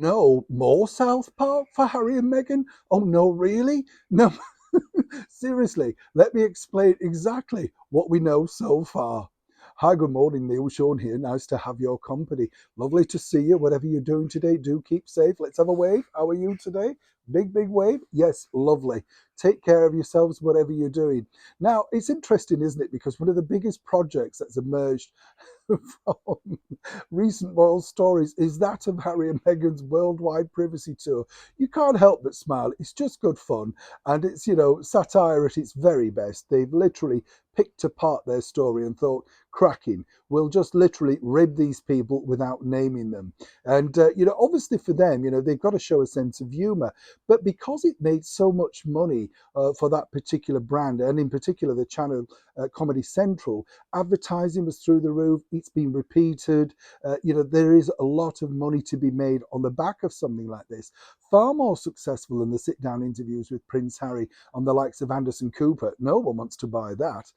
No, more South Park for Harry and Meghan? Oh, no, really? No, seriously, let me explain exactly what we know so far. Hi, good morning, Neil. Sean here. Nice to have your company. Lovely to see you. Whatever you're doing today, do keep safe. Let's have a wave. How are you today? Big, big wave? Yes, lovely. Take care of yourselves, whatever you're doing. Now, it's interesting, isn't it? Because one of the biggest projects that's emerged from recent royal stories is that of Harry and Meghan's worldwide privacy tour. You can't help but smile. It's just good fun. And it's, satire at its very best. They've literally picked apart their story and thought, cracking, we'll just literally rib these people without naming them. And, obviously for them, they've got to show a sense of humour. But because it made so much money for that particular brand, and in particular the channel Comedy Central, advertising was through the roof. It's been repeated. There is a lot of money to be made on the back of something like this. Far more successful than the sit-down interviews with Prince Harry on the likes of Anderson Cooper. No one wants to buy that.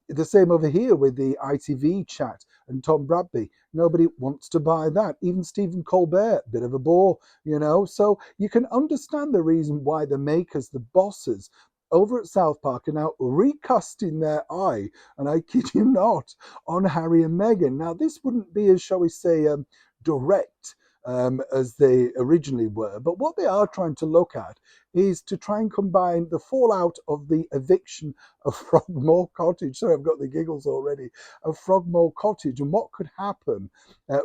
The same over here with the ITV chat and Tom Bradby. Nobody wants to buy that. Even Stephen Colbert, bit of a bore, So you can understand the reason why the makers, the bosses, over at South Park are now recasting their eye, and I kid you not, on Harry and Meghan. Now, this wouldn't be as, shall we say, direct as they originally were, but what they are trying to look at is to try and combine the fallout of the eviction of Frogmore Cottage. Sorry, I've got the giggles already. Of Frogmore Cottage and what could happen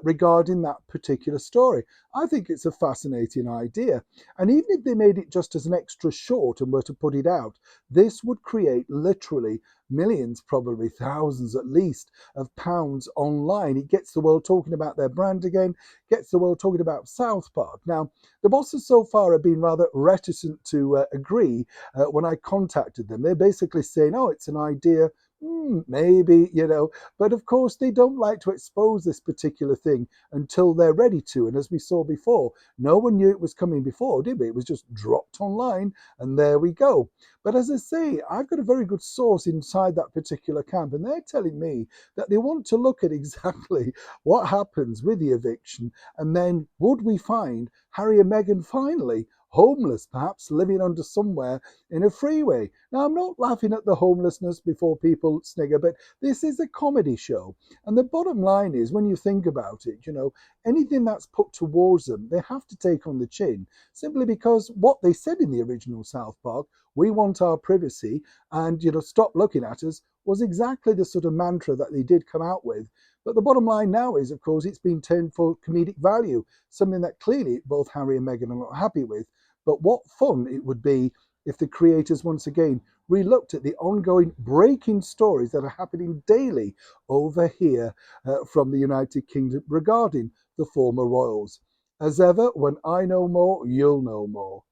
regarding that particular story. I think it's a fascinating idea. And even if they made it just as an extra short and were to put it out, this would create literally millions, probably thousands at least, of pounds online. It gets the world talking about their brand again, gets the world talking about South Park. Now, the bosses so far have been rather reticent to agree when I contacted them. They're basically saying, oh, it's an idea. Maybe, but of course they don't like to expose this particular thing until they're ready to. And as we saw before, no one knew it was coming before, did we? It was just dropped online and there we go. But as I say, I've got a very good source inside that particular camp, and they're telling me that they want to look at exactly what happens with the eviction, and then would we find Harry and Meghan finally homeless, perhaps living under somewhere in a freeway. Now, I'm not laughing at the homelessness before people snigger, but this is a comedy show. And the bottom line is, when you think about it, anything that's put towards them, they have to take on the chin, simply because what they said in the original South Park, we want our privacy and, stop looking at us, was exactly the sort of mantra that they did come out with. But the bottom line now is, of course, it's been turned for comedic value, something that clearly both Harry and Meghan are not happy with. But what fun it would be if the creators once again relooked at the ongoing breaking stories that are happening daily over here from the United Kingdom regarding the former royals. As ever, when I know more, you'll know more.